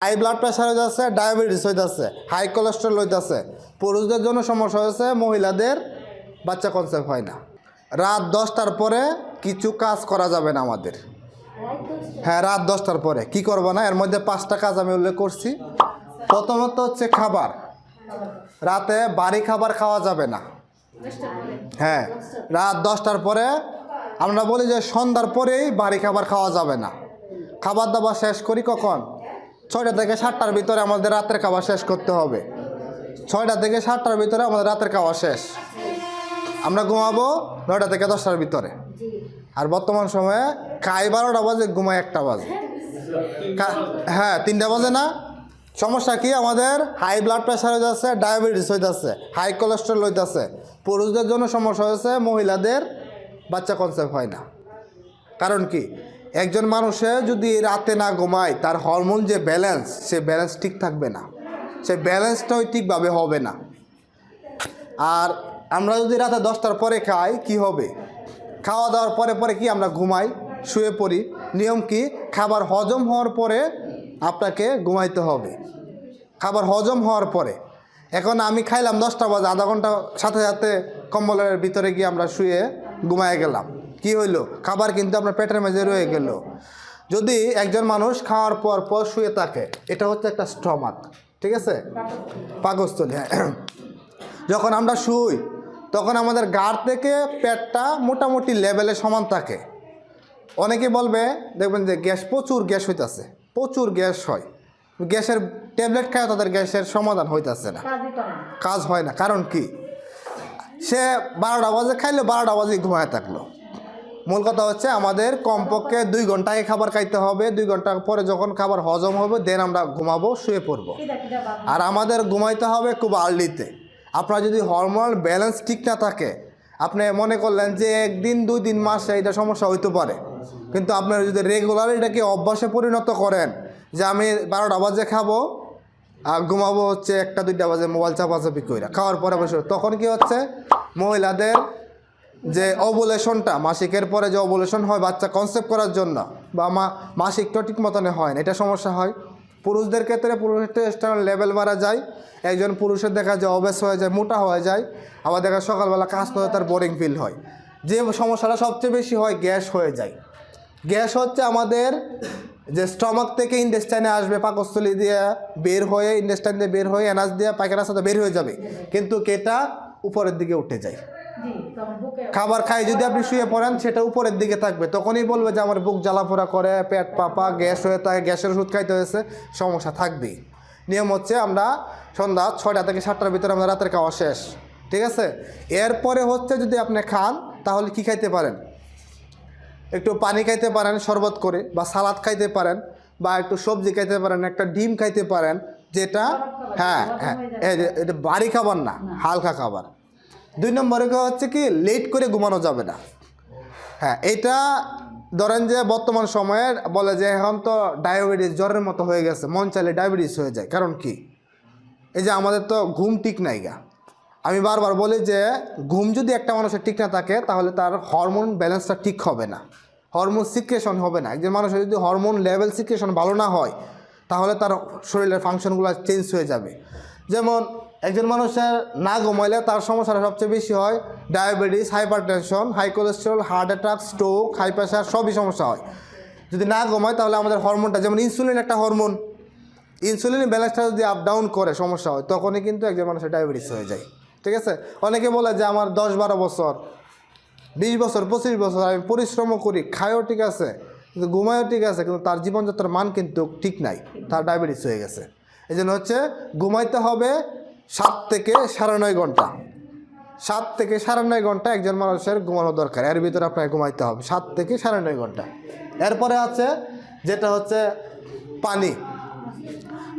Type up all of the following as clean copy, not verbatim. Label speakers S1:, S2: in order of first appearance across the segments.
S1: High blood pressure হইতেছে, diabetes হইতেছে, high cholesterol হইতেছে। পুরুষদের জন্য সমস্যা হয়েছে, মহিলাদের বাচ্চা কনসেপ্ট হয় না। রাত 10টার পরে কিছু কাজ করা যাবে না আমাদের। হ্যাঁ, রাত 10টার পরে কি করবো না, এর মধ্যে 5টা কাজ আমি উল্লেখ করছি। প্রথমত হচ্ছে খাবার, রাতে ভারী খাবার খাওয়া যাবে না। হ্যাঁ, রাত 10টার পরে আমরা বলি যে সন্ধ্যার পরেই ভারী খাবার খাওয়া যাবে না। খাবার দাবার শেষ করি কখন? 6টা থেকে 7টার ভিতরে আমাদের রাতের খাবার শেষ করতে হবে। 6টা থেকে 7টার ভিতরে আমাদের রাতের খাওয়া শেষ। আমরা ঘুমাবো 9টা থেকে 10টার ভিতরে। আর বর্তমান সময়ে খাই 12টা বাজে, ঘুমায় 1টা বাজে। হ্যাঁ, 3টা বাজে না। সমস্যা কি? আমাদের হাই ব্লাড প্রেশার হইতেছে, ডায়াবেটিস হইতেছে, হাই কোলেস্ট্রল হইতেছে। পুরুষদের জন্য সমস্যা হয়েছে, মহিলাদের বাচ্চা কনসেপ্ট হয় না। কারণ কি? একজন মানুষে যদি রাতে না ঘুমায়, তার হরমোন যে ব্যালেন্স, সে ব্যালেন্স ঠিক থাকবে না, সে ব্যালেন্সটাও ঠিকভাবে হবে না। আর আমরা যদি রাতে 10টার পরে খাই, কি হবে? খাওয়া দাওয়ার পরে পরে কি আমরা ঘুমাই, শুয়ে পড়ি। নিয়ম কি? খাবার হজম হওয়ার পরে আপনাকে ঘুমাইতে হবে। খাবার হজম হওয়ার পরে। এখন আমি খাইলাম 10টা বাজে, আধা ঘন্টা সাথে সাথে কম্বলের ভিতরে গিয়ে আমরা শুয়ে ঘুমায় গেলাম। কি হইলো? খাবার কিন্তু আপনার পেটের মাঝে রয়ে গেল। যদি একজন মানুষ খাওয়ার পর পর শুয়ে থাকে, এটা হচ্ছে একটা স্টমাক, ঠিক আছে, পাকস্থলী। যখন আমরা শুই তখন আমাদের গাড় থেকে পেটটা মোটামুটি লেভেলে সমান থাকে। অনেকে বলবে, দেখবেন যে প্রচুর গ্যাস হইতেছে, প্রচুর গ্যাস হয়, গ্যাসের ট্যাবলেট খায়, তাদের গ্যাসের সমাধান হইতেছে না, কাজ হয় না। কারণ কি? সে 12টা বাজে খাইলো, 12টা বাজে ঘুমায় থাকলো। মূল কথা হচ্ছে আমাদের কমপক্ষে 2 ঘন্টা আগে খাবার খাইতে হবে। 2 ঘন্টা পরে যখন খাবার হজম হবে, দেন আমরা ঘুমাবো, শুয়ে পড়বো। আর আমাদের ঘুমাইতে হবে খুব আর্লিতে। আপনার যদি হরমোনাল ব্যালেন্স ঠিক না থাকে, আপনি মনে করলেন যে 1 দিন 2 দিন মাসে এটা সমস্যা হইতে পারে, কিন্তু আপনারা যদি রেগুলার এটাকে অভ্যাসে পরিণত করেন যে আমি 12টা বাজে খাবো আর ঘুমাবো হচ্ছে 1টা 2টা বাজে মোবাইল চাপাচাপি করে খাওয়ার পরে বসে, তখন কি হচ্ছে? মহিলাদের যে ওভুলেশনটা, মাসিকের পরে যে ওভুলেশন হয় বাচ্চা কনসেপ্ট করার জন্য, বা মাসিকটা ঠিক মতনে হয় না, এটা সমস্যা হয়। পুরুষদের ক্ষেত্রে পুরুষের টেস্টোস্টেরন লেভেল বাড়া যায়। একজন পুরুষের দেখা যায় অবেস হয়ে যায়, মোটা হয়ে যায়। আবার দেখা সকালবেলা কাজ করে তার বোরিং ফিল হয়। যে সমস্যাটা সবচেয়ে বেশি হয়, গ্যাস হয়ে যায়। গ্যাস হচ্ছে আমাদের যে স্টমাক থেকে ইন্টেস্টাইনে আসবে, পাকস্থলী দিয়ে বের হয়ে, ইন্টেস্টাইন দিয়ে বের হয়ে অ্যানাস দিয়ে পায়খানার সাথে বের হয়ে যাবে, কিন্তু এটা উপরের দিকে উঠে যায়। খাবার খাই যদি আপনি শুয়ে পড়েন, সেটা উপরের দিকে থাকবে, তখনই বলবে যে আমার বুক জ্বালাপোড়া করে, পেট পাপা, গ্যাস হয়ে থাকে, গ্যাসের ওষুধ খাইতে হয়েছে, সমস্যা থাকবেই। নিয়ম হচ্ছে আমরা সন্ধ্যা 6টা থেকে 7টার ভিতরে আমাদের রাতের খাওয়া শেষ, ঠিক আছে? এরপরে হচ্ছে যদি আপনি খান, তাহলে কি খাইতে পারেন? একটু পানি খাইতে পারেন শরবত করে, বা সালাদ খাইতে পারেন, বা একটু সবজি খাইতে পারেন, একটা ডিম খাইতে পারেন, যেটা হ্যাঁ হ্যাঁ এটা ভারী খাবার না, হালকা খাবার। 2 নম্বরে হচ্ছে কি, লেট করে ঘুমানো যাবে না। হ্যাঁ, এটা ধরেন যে বর্তমান সময়ে বলে যে এখন তো ডায়াবেটিস জ্বরের মতো হয়ে গেছে, মন চাইলে ডায়াবেটিস হয়ে যায়। কারণ কি? এই যে আমাদের তো ঘুম ঠিক নাই গা। আমি বারবার বলি যে ঘুম যদি একটা মানুষের ঠিক না থাকে, তাহলে তার হরমোন ব্যালেন্সটা ঠিক হবে না, হরমোন সিক্রেশন হবে না। একজন মানুষের যদি হরমোন লেভেল সিক্রেশন ভালো না হয়, তাহলে তার শরীরের ফাংশনগুলো চেঞ্জ হয়ে যাবে। যেমন একজন মানুষের না ঘুমাইলে তার সমস্যাটা সবচেয়ে বেশি হয় diabetes, hypertension, high cholesterol, heart attack, stroke, high pressure, সবই সমস্যা হয় যদি না ঘুমায়। তাহলে আমাদের হরমোনটা, যেমন ইনসুলিন একটা হরমোন, ইনসুলিন ব্যালেন্সটা যদি আপ ডাউন করে সমস্যা হয়, তখনই কিন্তু একজন মানুষের ডায়াবেটিস হয়ে যায়, ঠিক আছে? অনেকে বলে যে আমার 10-12 বছর, 20 বছর, 25 বছর আমি পরিশ্রমও করি, খায়ও ঠিক আছে, কিন্তু ঘুমায়ও ঠিক আছে, কিন্তু তার জীবনযাত্রার মান কিন্তু ঠিক নাই, তার ডায়াবেটিস হয়ে গেছে। এই জন্য হচ্ছে ঘুমাইতে হবে 7 থেকে 9.5 ঘন্টা। 7 থেকে 9.5 ঘন্টা একজন মানুষের ঘুমানো দরকার। এর ভিতরে আপনাকে ঘুমাইতে হবে 7 থেকে 9.5 ঘন্টা। এরপরে আছে যেটা হচ্ছে পানি।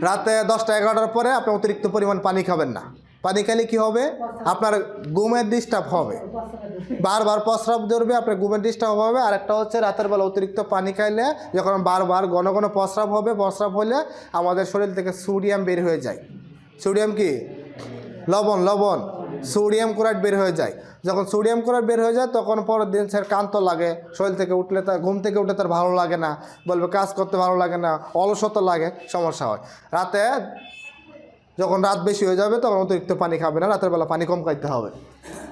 S1: রাতে 10টা-11টার পরে আপনি অতিরিক্ত পরিমাণ পানি খাবেন না। পানি খেলে কী হবে? আপনার ঘুমের ডিস্টার্ব হবে, বারবার প্রস্রাব ধরবে, আপনার ঘুমের ডিস্টার্ব হবে। আর একটা হচ্ছে রাতের বেলা অতিরিক্ত পানি খাইলে যখন বারবার ঘন ঘন প্রস্রাব হবে, প্রস্রাব হলে আমাদের শরীর থেকে সোডিয়াম বের হয়ে যায়। সোডিয়াম কি? লবণ, সোডিয়াম ক্লোরাইড বের হয়ে যায়। যখন সোডিয়াম ক্লোরাইড বের হয়ে যায় তখন পরের দিন স্যার ক্লান্ত লাগে, শরীর থেকে উঠলে তার ঘুম থেকে উঠলে তার ভালো লাগে না, বলবে কাজ করতে ভালো লাগে না, অলসতা লাগে, সমস্যা হয়। রাতে যখন রাত বেশি হয়ে যাবে তখন অতিরিক্ত পানি খাবে না, রাতের বেলা পানি কম খাইতে হবে।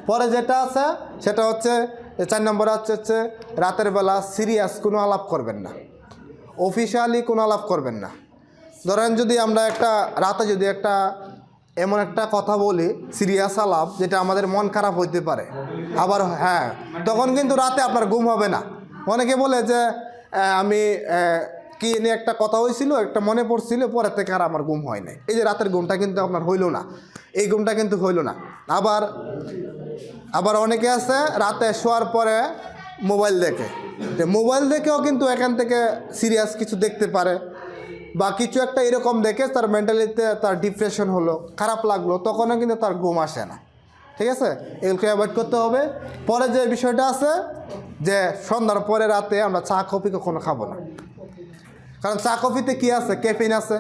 S1: পরে যেটা আছে সেটা হচ্ছে 4 নম্বর হচ্ছে রাতের বেলা সিরিয়াস কোনো আলাপ করবেন না, অফিসিয়ালি কোনো আলাপ করবেন না। ধরেন যদি আমরা রাতে যদি এমন একটা কথা বলি সিরিয়াস আলাপ যেটা আমাদের মন খারাপ হইতে পারে, আবার হ্যাঁ তখন কিন্তু রাতে আপনার ঘুম হবে না। অনেকে বলে যে আমি কি নিয়ে একটা কথা হয়েছিল, একটা মনে পড়ছিল, পরে থেকে আর আমার ঘুম হয় নাই। এই যে রাতের ঘুমটা কিন্তু আপনার হইল না, এই ঘুমটা কিন্তু হইল না। আবার অনেকে আছে রাতে শোয়ার পরে মোবাইল দেখে, মোবাইল দেখেও কিন্তু এখান থেকে সিরিয়াস কিছু দেখতে পারে বা কিছু একটা এরকম দেখে তার মেন্টালিতে তার ডিপ্রেশন হলো, খারাপ লাগলো, তখনও কিন্তু তার ঘুম আসে না। ঠিক আছে, এগুলোকে অ্যাভয়েড করতে হবে। পরে যে বিষয়টা আছে যে সন্ধ্যার পরে রাতে আমরা চা কফি কখনো খাবো না, কারণ চা কফিতে কী আছে, ক্যাফিন আছে।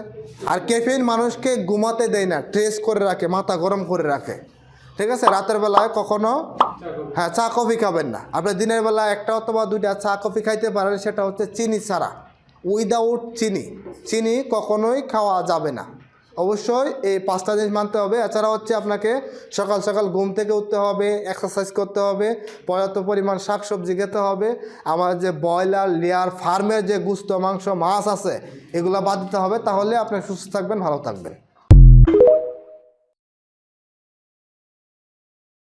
S1: আর ক্যাফিন মানুষকে ঘুমাতে দেয় না, ট্রেস করে রাখে, মাথা গরম করে রাখে। ঠিক আছে, রাতের বেলায় কখনো চা কফি খাবেন না। আপনি দিনের বেলা 1টা অথবা 2টা চা কফি খাইতে পারেন, সেটা হচ্ছে চিনি ছাড়া, উইদাউট চিনি কখনোই খাওয়া যাবে না। অবশ্যই এই 5টা জিনিস মানতে হবে। এছাড়া হচ্ছে আপনাকে সকাল সকাল ঘুম থেকে উঠতে হবে, এক্সারসাইজ করতে হবে, পর্যাপ্ত পরিমাণ শাকসবজি খেতে হবে। আমার যে ব্রয়লার, লেয়ার, ফার্মের যে গোশত, মাংস, মাছ আছে এগুলো বাদ দিতে হবে, তাহলে আপনি সুস্থ থাকবেন, ভালো থাকবেন।